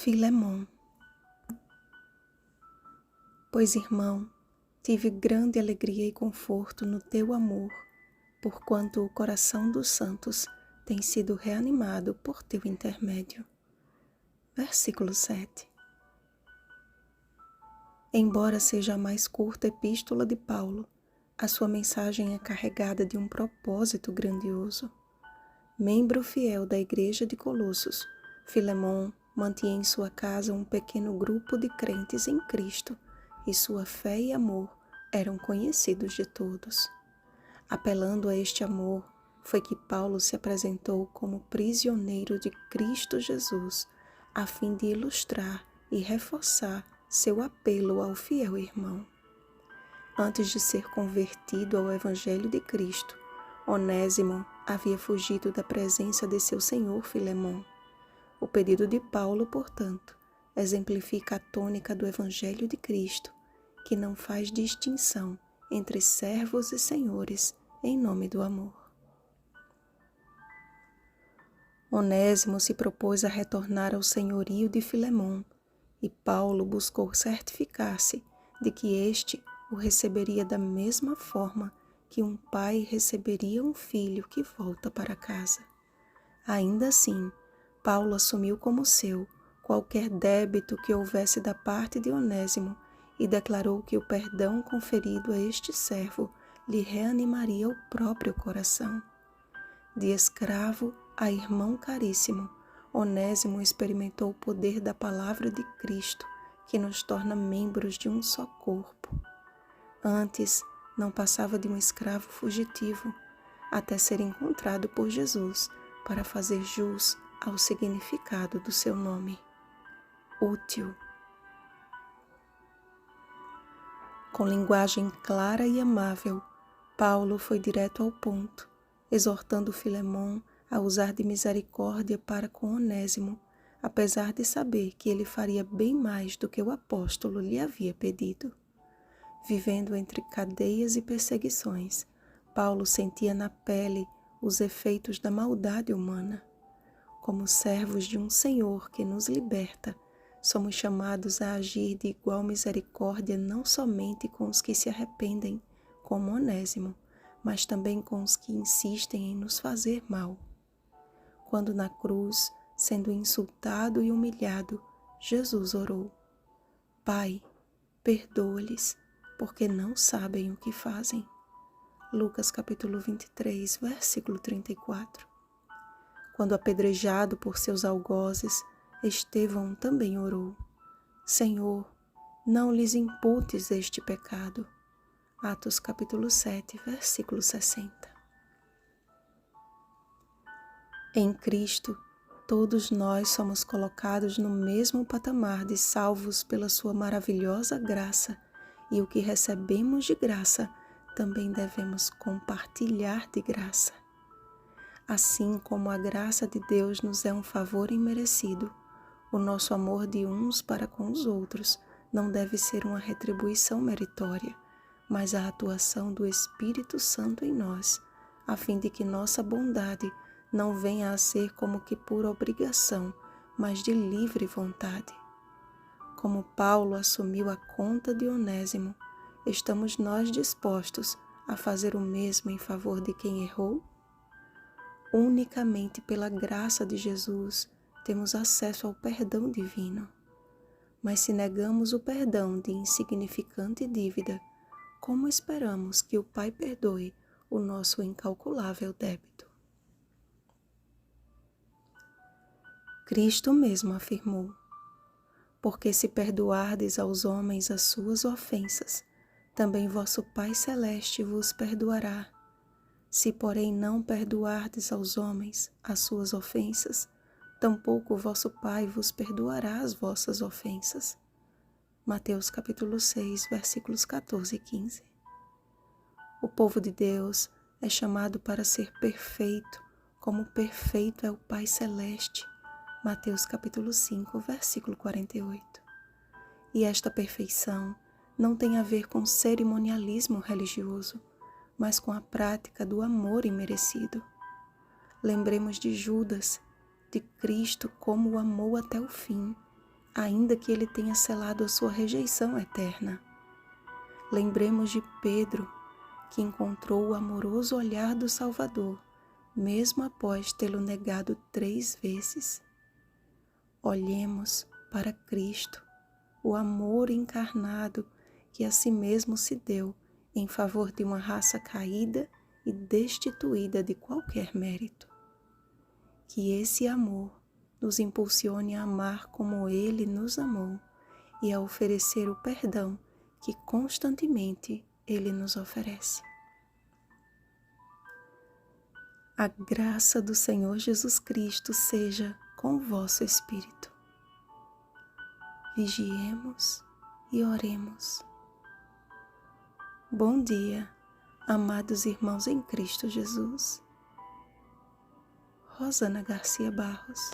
Filemon. Pois, irmão, tive grande alegria e conforto no teu amor, porquanto o coração dos santos tem sido reanimado por teu intermédio. Versículo 7. Embora seja a mais curta epístola de Paulo, a sua mensagem é carregada de um propósito grandioso. Membro fiel da igreja de Colossos, Filemon mantinha em sua casa um pequeno grupo de crentes em Cristo, e sua fé e amor eram conhecidos de todos. Apelando a este amor, foi que Paulo se apresentou como prisioneiro de Cristo Jesus, a fim de ilustrar e reforçar seu apelo ao fiel irmão. Antes de ser convertido ao Evangelho de Cristo, Onésimo havia fugido da presença de seu senhor Filemon. O pedido de Paulo, portanto, exemplifica a tônica do Evangelho de Cristo, que não faz distinção entre servos e senhores em nome do amor. Onésimo se propôs a retornar ao senhorio de Filemon, e Paulo buscou certificar-se de que este o receberia da mesma forma que um pai receberia um filho que volta para casa. Ainda assim, Paulo assumiu como seu qualquer débito que houvesse da parte de Onésimo e declarou que o perdão conferido a este servo lhe reanimaria o próprio coração. De escravo a irmão caríssimo, Onésimo experimentou o poder da palavra de Cristo, que nos torna membros de um só corpo. Antes, não passava de um escravo fugitivo, até ser encontrado por Jesus para fazer jus ao significado do seu nome: útil. Com linguagem clara e amável, Paulo foi direto ao ponto, exortando Filemon a usar de misericórdia para com Onésimo, apesar de saber que ele faria bem mais do que o apóstolo lhe havia pedido. Vivendo entre cadeias e perseguições, Paulo sentia na pele os efeitos da maldade humana. Como servos de um Senhor que nos liberta, somos chamados a agir de igual misericórdia não somente com os que se arrependem, como Onésimo, mas também com os que insistem em nos fazer mal. Quando na cruz, sendo insultado e humilhado, Jesus orou: Pai, perdoa-lhes, porque não sabem o que fazem. Lucas capítulo 23, versículo 34. Quando apedrejado por seus algozes, Estevão também orou: Senhor, não lhes imputes este pecado. Atos capítulo 7, versículo 60. Em Cristo, todos nós somos colocados no mesmo patamar de salvos pela sua maravilhosa graça, e o que recebemos de graça, também devemos compartilhar de graça. Assim como a graça de Deus nos é um favor imerecido, o nosso amor de uns para com os outros não deve ser uma retribuição meritória, mas a atuação do Espírito Santo em nós, a fim de que nossa bondade não venha a ser como que por obrigação, mas de livre vontade. Como Paulo assumiu a conta de Onésimo, estamos nós dispostos a fazer o mesmo em favor de quem errou? Unicamente pela graça de Jesus temos acesso ao perdão divino. Mas se negamos o perdão de insignificante dívida, como esperamos que o Pai perdoe o nosso incalculável débito? Cristo mesmo afirmou: Porque se perdoardes aos homens as suas ofensas, também vosso Pai Celeste vos perdoará. Se, porém, não perdoardes aos homens as suas ofensas, tampouco vosso Pai vos perdoará as vossas ofensas. Mateus capítulo 6, versículos 14 e 15. O povo de Deus é chamado para ser perfeito, como perfeito é o Pai Celeste. Mateus capítulo 5, versículo 48. E esta perfeição não tem a ver com cerimonialismo religioso, mas com a prática do amor imerecido. Lembremos de Judas, de Cristo como o amou até o fim, ainda que ele tenha selado a sua rejeição eterna. Lembremos de Pedro, que encontrou o amoroso olhar do Salvador, mesmo após tê-lo negado 3 vezes. Olhemos para Cristo, o amor encarnado que a si mesmo se deu em favor de uma raça caída e destituída de qualquer mérito. Que esse amor nos impulsione a amar como Ele nos amou e a oferecer o perdão que constantemente Ele nos oferece. A graça do Senhor Jesus Cristo seja com o vosso espírito. Vigiemos e oremos. Bom dia, amados irmãos em Cristo Jesus. Rosana Garcia Barros.